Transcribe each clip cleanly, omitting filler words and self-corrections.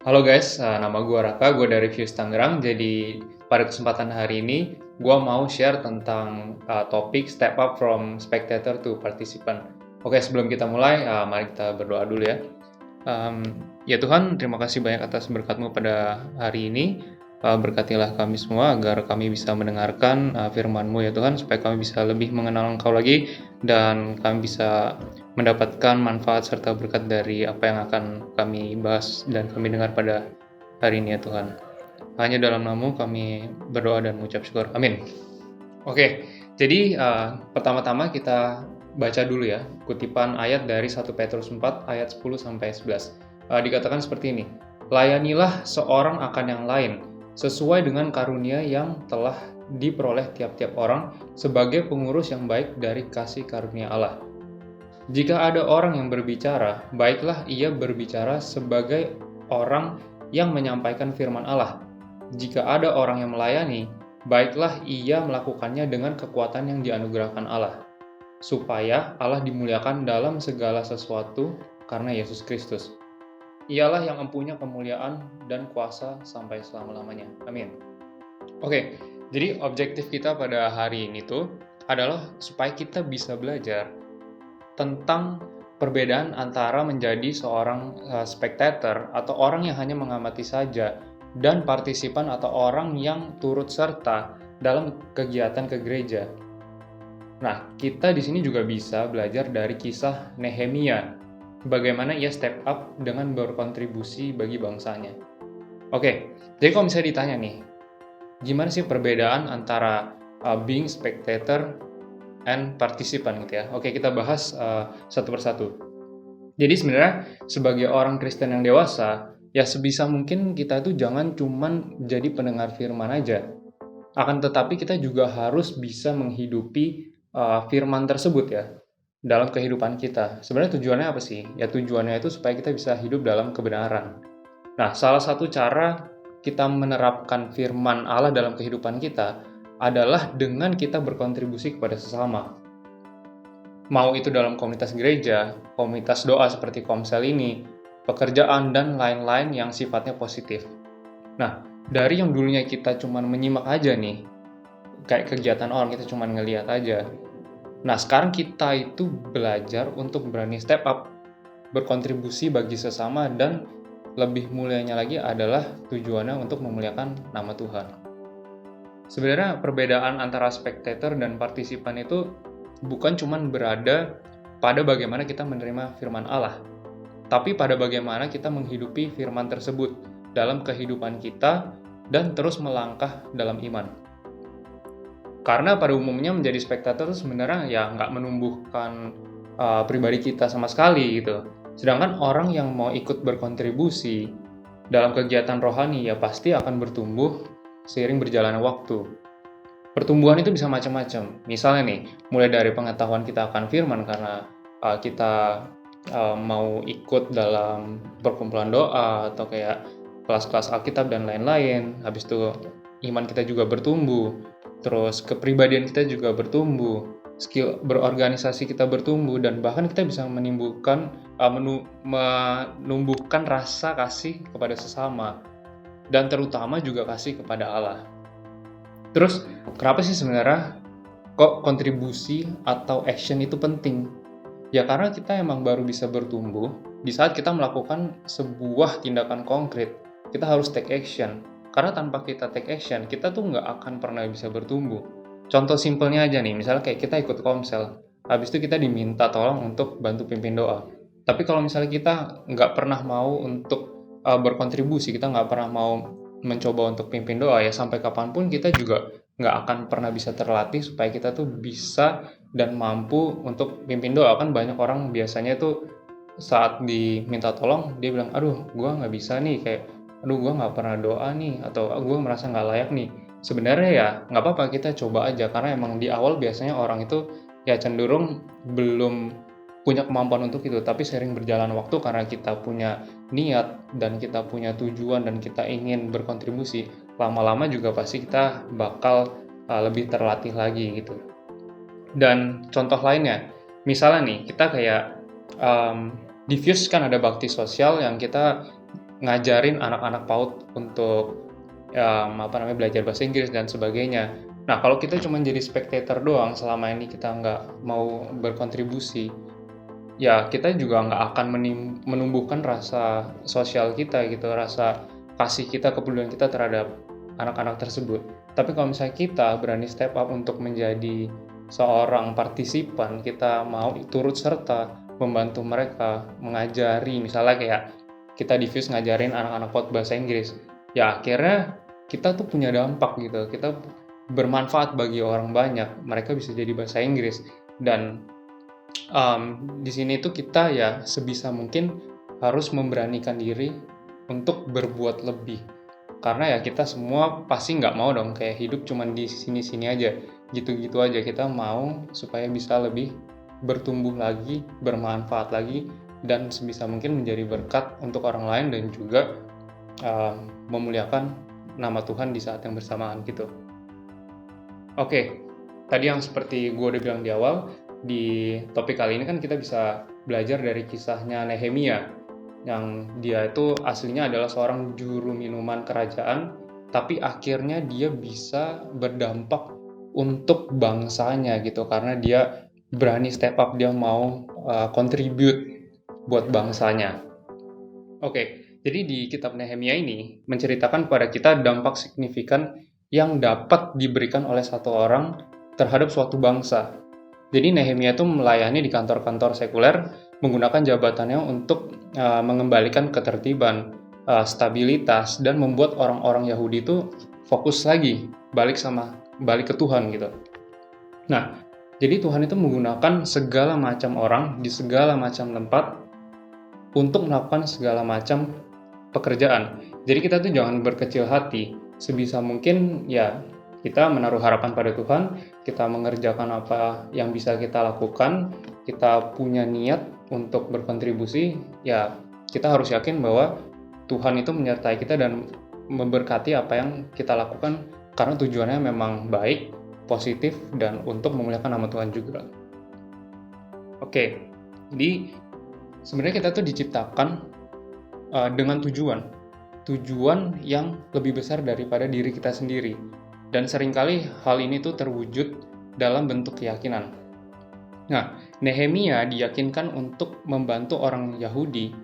Halo guys, nama gue Raka, gue dari Views Tangerang. Jadi pada kesempatan hari ini, gue mau share tentang topik Step Up from Spectator to Participant. Oke, sebelum kita mulai, mari kita berdoa dulu ya. Ya Tuhan, terima kasih banyak atas berkat-Mu pada hari ini. Berkatilah kami semua agar kami bisa mendengarkan firman-Mu ya Tuhan, supaya kami bisa lebih mengenal Engkau lagi, dan kami bisa mendapatkan manfaat serta berkat dari apa yang akan kami bahas dan kami dengar pada hari ini ya Tuhan. Hanya dalam nama-Mu kami berdoa dan mengucap syukur. Amin. Oke, jadi pertama-tama kita baca dulu ya kutipan ayat dari 1 Petrus 4 ayat 10 sampai 11. Dikatakan seperti ini. Layanilah seorang akan yang lain sesuai dengan karunia yang telah diperoleh tiap-tiap orang sebagai pengurus yang baik dari kasih karunia Allah. Jika ada orang yang berbicara, baiklah ia berbicara sebagai orang yang menyampaikan firman Allah. Jika ada orang yang melayani, baiklah ia melakukannya dengan kekuatan yang dianugerahkan Allah, supaya Allah dimuliakan dalam segala sesuatu karena Yesus Kristus. Ialah yang mempunyai kemuliaan dan kuasa sampai selama-lamanya. Amin. Oke, jadi objektif kita pada hari ini tuh adalah supaya kita bisa belajar tentang perbedaan antara menjadi seorang spectator atau orang yang hanya mengamati saja dan partisipan atau orang yang turut serta dalam kegiatan ke gereja. Nah, kita di sini juga bisa belajar dari kisah Nehemia, bagaimana ia step up dengan berkontribusi bagi bangsanya. Oke, jadi kalau misalnya ditanya nih, gimana sih perbedaan antara being spectator and participant gitu ya. Oke, kita bahas satu persatu. Jadi sebenarnya sebagai orang Kristen yang dewasa, ya sebisa mungkin kita tuh jangan cuman jadi pendengar firman aja. Akan tetapi kita juga harus bisa menghidupi firman tersebut ya dalam kehidupan kita. Sebenarnya tujuannya apa sih? Ya tujuannya itu supaya kita bisa hidup dalam kebenaran. Nah, salah satu cara kita menerapkan firman Allah dalam kehidupan kita adalah dengan kita berkontribusi kepada sesama. Mau itu dalam komunitas gereja, komunitas doa seperti Komsel ini, pekerjaan, dan lain-lain yang sifatnya positif. Nah, dari yang dulunya kita cuma menyimak aja nih, kayak kegiatan orang, kita cuma ngelihat aja. Nah, sekarang kita itu belajar untuk berani step up, berkontribusi bagi sesama, dan lebih mulianya lagi adalah tujuannya untuk memuliakan nama Tuhan. Sebenarnya perbedaan antara spectator dan partisipan itu bukan cuma berada pada bagaimana kita menerima firman Allah, tapi pada bagaimana kita menghidupi firman tersebut dalam kehidupan kita dan terus melangkah dalam iman. Karena pada umumnya menjadi spectator itu sebenarnya ya nggak menumbuhkan pribadi kita sama sekali gitu. Sedangkan orang yang mau ikut berkontribusi dalam kegiatan rohani ya pasti akan bertumbuh seiring berjalannya waktu. Pertumbuhan itu bisa macam-macam. Misalnya nih, mulai dari pengetahuan kita akan firman karena kita mau ikut dalam perkumpulan doa atau kayak kelas-kelas Alkitab dan lain-lain. Habis itu iman kita juga bertumbuh. Terus kepribadian kita juga bertumbuh. Skill berorganisasi kita bertumbuh dan bahkan kita bisa menumbuhkan rasa kasih kepada sesama dan terutama juga kasih kepada Allah. Terus kenapa sih sebenarnya kok kontribusi atau action itu penting? Ya karena kita emang baru bisa bertumbuh di saat kita melakukan sebuah tindakan konkret. Kita harus take action. Karena tanpa kita take action, kita tuh nggak akan pernah bisa bertumbuh. Contoh simpelnya aja nih, misalnya kayak kita ikut komsel. Habis itu kita diminta tolong untuk bantu pimpin doa. Tapi kalau misalnya kita nggak pernah mau untuk berkontribusi, kita nggak pernah mau mencoba untuk pimpin doa, ya sampai kapanpun kita juga nggak akan pernah bisa terlatih supaya kita tuh bisa dan mampu untuk pimpin doa. Kan banyak orang biasanya tuh saat diminta tolong, dia bilang, aduh gue nggak bisa nih, kayak aduh gue nggak pernah doa nih, atau gue merasa nggak layak nih. Sebenarnya ya nggak apa-apa, kita coba aja, karena emang di awal biasanya orang itu ya cenderung belum punya kemampuan untuk itu, tapi sering berjalan waktu karena kita punya niat dan kita punya tujuan dan kita ingin berkontribusi, lama-lama juga pasti kita bakal lebih terlatih lagi gitu. Dan contoh lainnya, misalnya nih kita kayak di Fuse kan ada bakti sosial yang kita ngajarin anak-anak PAUD untuk belajar bahasa Inggris dan sebagainya. Nah, kalau kita cuma jadi spectator doang selama ini kita nggak mau berkontribusi, ya kita juga nggak akan menumbuhkan rasa sosial kita gitu, rasa kasih kita, kepedulian kita terhadap anak-anak tersebut. Tapi kalau misalnya kita berani step up untuk menjadi seorang partisipan, kita mau turut serta membantu mereka, mengajari, misalnya kayak kita di Fuse ngajarin anak-anak PAUD bahasa Inggris, ya akhirnya kita tuh punya dampak gitu, kita bermanfaat bagi orang banyak, mereka bisa jadi bahasa Inggris. Dan di sini tuh kita ya sebisa mungkin harus memberanikan diri untuk berbuat lebih. Karena ya kita semua pasti nggak mau dong kayak hidup cuman di sini-sini aja, gitu-gitu aja. Kita mau supaya bisa lebih bertumbuh lagi, bermanfaat lagi, dan sebisa mungkin menjadi berkat untuk orang lain dan juga memuliakan nama Tuhan di saat yang bersamaan gitu. Oke, tadi yang seperti gue udah bilang di awal, di topik kali ini kan kita bisa belajar dari kisahnya Nehemia, yang dia itu aslinya adalah seorang juru minuman kerajaan, tapi akhirnya dia bisa berdampak untuk bangsanya gitu, karena dia berani step up, dia mau contribute buat bangsanya. Oke, jadi di kitab Nehemia ini menceritakan kepada kita dampak signifikan yang dapat diberikan oleh satu orang terhadap suatu bangsa. Jadi Nehemia itu melayani di kantor-kantor sekuler menggunakan jabatannya untuk mengembalikan ketertiban, stabilitas, dan membuat orang-orang Yahudi itu fokus lagi balik ke Tuhan gitu. Nah, jadi Tuhan itu menggunakan segala macam orang di segala macam tempat untuk melakukan segala macam pekerjaan. Jadi kita tuh jangan berkecil hati. Sebisa mungkin ya kita menaruh harapan pada Tuhan, kita mengerjakan apa yang bisa kita lakukan, kita punya niat untuk berkontribusi, ya kita harus yakin bahwa Tuhan itu menyertai kita dan memberkati apa yang kita lakukan karena tujuannya memang baik, positif, dan untuk memuliakan nama Tuhan juga. Oke, jadi sebenarnya kita tuh diciptakan dengan tujuan yang lebih besar daripada diri kita sendiri. Dan seringkali hal ini tuh terwujud dalam bentuk keyakinan. Nah, Nehemia diyakinkan untuk membantu orang Yahudi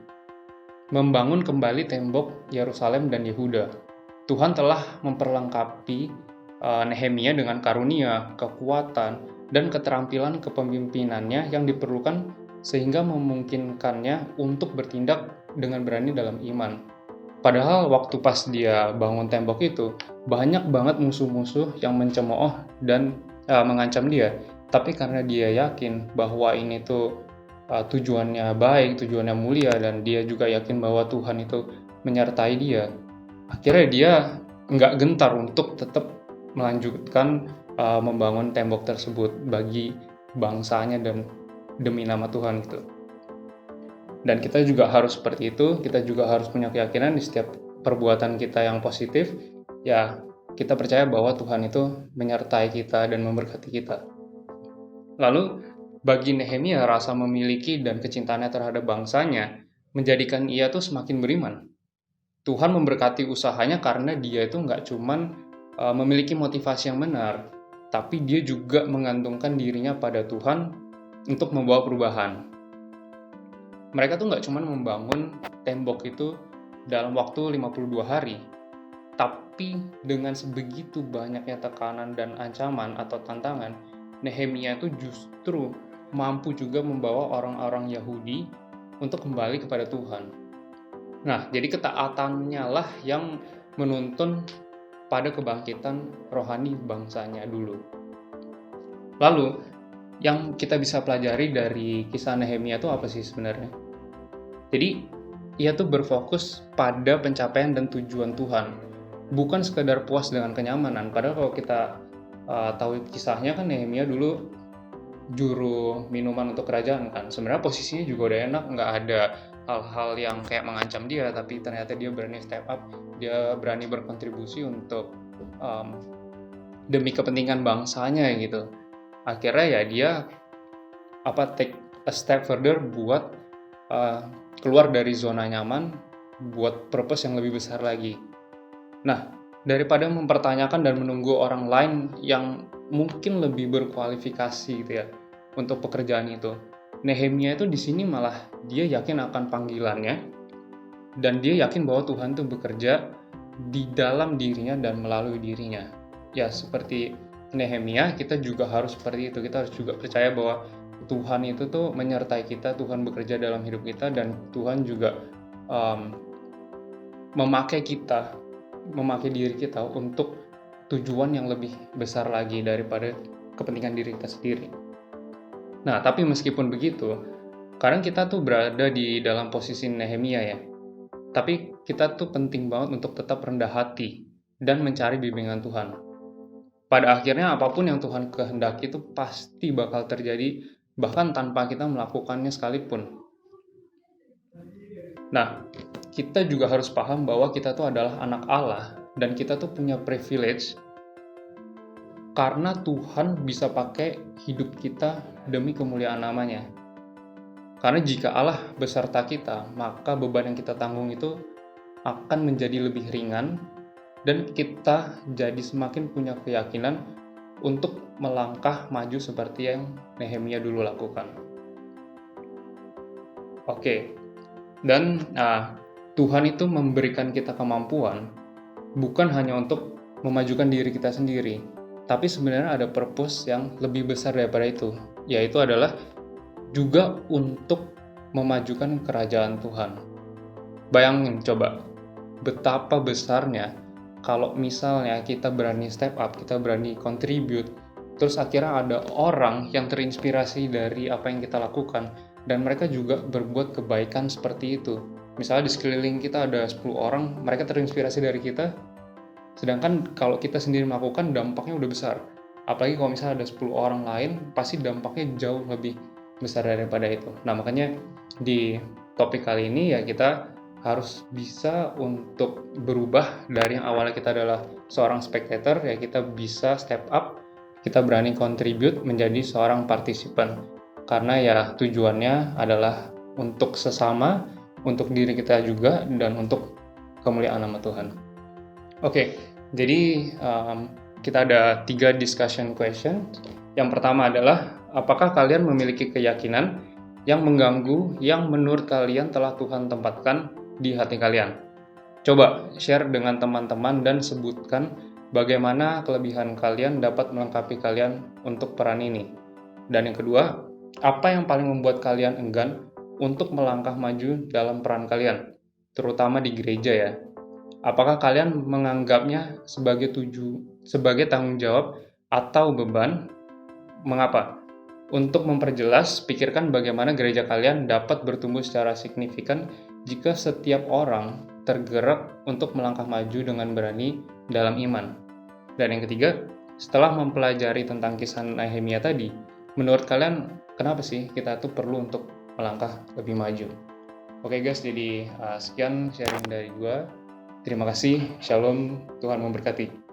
membangun kembali tembok Yerusalem dan Yehuda. Tuhan telah memperlengkapi Nehemia dengan karunia, kekuatan, dan keterampilan kepemimpinannya yang diperlukan sehingga memungkinkannya untuk bertindak dengan berani dalam iman. Padahal waktu pas dia bangun tembok itu, banyak banget musuh-musuh yang mencemooh dan mengancam dia. Tapi karena dia yakin bahwa ini tuh tujuannya baik, tujuannya mulia, dan dia juga yakin bahwa Tuhan itu menyertai dia, akhirnya dia nggak gentar untuk tetap melanjutkan membangun tembok tersebut bagi bangsanya dan demi nama Tuhan gitu. Dan kita juga harus seperti itu, kita juga harus punya keyakinan di setiap perbuatan kita yang positif, ya kita percaya bahwa Tuhan itu menyertai kita dan memberkati kita. Lalu, bagi Nehemia, rasa memiliki dan kecintaannya terhadap bangsanya menjadikan ia tuh semakin beriman. Tuhan memberkati usahanya karena dia itu nggak cuman memiliki motivasi yang benar, tapi dia juga menggantungkan dirinya pada Tuhan untuk membawa perubahan. Mereka tuh nggak cuma membangun tembok itu dalam waktu 52 hari, tapi dengan sebegitu banyaknya tekanan dan ancaman atau tantangan, Nehemia itu justru mampu juga membawa orang-orang Yahudi untuk kembali kepada Tuhan. Nah, jadi ketaatannya lah yang menuntun pada kebangkitan rohani bangsanya dulu. Lalu, yang kita bisa pelajari dari kisah Nehemia itu apa sih sebenarnya? Jadi, ia tuh berfokus pada pencapaian dan tujuan Tuhan, bukan sekedar puas dengan kenyamanan. Padahal kalau kita tahu kisahnya kan Nehemia dulu juru minuman untuk kerajaan kan. Sebenarnya posisinya juga udah enak, nggak ada hal-hal yang kayak mengancam dia, tapi ternyata dia berani step up, dia berani berkontribusi untuk demi kepentingan bangsanya gitu. Akhirnya ya dia take a step further buat keluar dari zona nyaman buat purpose yang lebih besar lagi. Nah, daripada mempertanyakan dan menunggu orang lain yang mungkin lebih berkualifikasi gitu ya untuk pekerjaan itu, Nehemia itu di sini malah dia yakin akan panggilannya dan dia yakin bahwa Tuhan itu bekerja di dalam dirinya dan melalui dirinya. Ya, seperti Nehemia, kita juga harus seperti itu. Kita harus juga percaya bahwa Tuhan itu tuh menyertai kita, Tuhan bekerja dalam hidup kita, dan Tuhan juga memakai diri kita untuk tujuan yang lebih besar lagi daripada kepentingan diri kita sendiri. Nah, tapi meskipun begitu, kadang kita tuh berada di dalam posisi Nehemia ya. Tapi kita tuh penting banget untuk tetap rendah hati dan mencari bimbingan Tuhan. Pada akhirnya apapun yang Tuhan kehendaki itu pasti bakal terjadi bahkan tanpa kita melakukannya sekalipun. Nah, kita juga harus paham bahwa kita tuh adalah anak Allah dan kita tuh punya privilege karena Tuhan bisa pakai hidup kita demi kemuliaan namanya. Karena jika Allah beserta kita, maka beban yang kita tanggung itu akan menjadi lebih ringan dan kita jadi semakin punya keyakinan untuk melangkah maju seperti yang Nehemia dulu lakukan. Oke, dan Tuhan itu memberikan kita kemampuan bukan hanya untuk memajukan diri kita sendiri, tapi sebenarnya ada purpose yang lebih besar daripada itu, yaitu adalah juga untuk memajukan kerajaan Tuhan. Bayangin coba, betapa besarnya kalau misalnya kita berani step up, kita berani contribute, terus akhirnya ada orang yang terinspirasi dari apa yang kita lakukan, dan mereka juga berbuat kebaikan seperti itu. Misalnya di sekeliling kita ada 10 orang, mereka terinspirasi dari kita, sedangkan kalau kita sendiri melakukan dampaknya udah besar. Apalagi kalau misalnya ada 10 orang lain, pasti dampaknya jauh lebih besar daripada itu. Nah, makanya di topik kali ini ya kita harus bisa untuk berubah dari yang awalnya kita adalah seorang spectator, ya kita bisa step up, kita berani contribute menjadi seorang partisipan. Karena ya tujuannya adalah untuk sesama, untuk diri kita juga, dan untuk kemuliaan nama Tuhan. Oke, jadi kita ada 3 discussion question. Yang pertama adalah, apakah kalian memiliki keyakinan yang mengganggu yang menurut kalian telah Tuhan tempatkan di hati kalian? Coba share dengan teman-teman dan sebutkan bagaimana kelebihan kalian dapat melengkapi kalian untuk peran ini. Dan yang kedua, apa yang paling membuat kalian enggan untuk melangkah maju dalam peran kalian, terutama di gereja ya? Apakah kalian menganggapnya sebagai tanggung jawab atau beban? Mengapa? Untuk memperjelas, pikirkan bagaimana gereja kalian dapat bertumbuh secara signifikan jika setiap orang tergerak untuk melangkah maju dengan berani dalam iman. Dan yang ketiga, setelah mempelajari tentang kisah Nehemia tadi, menurut kalian kenapa sih kita tuh perlu untuk melangkah lebih maju? Oke guys, jadi sekian sharing dari gua. Terima kasih, Shalom, Tuhan memberkati.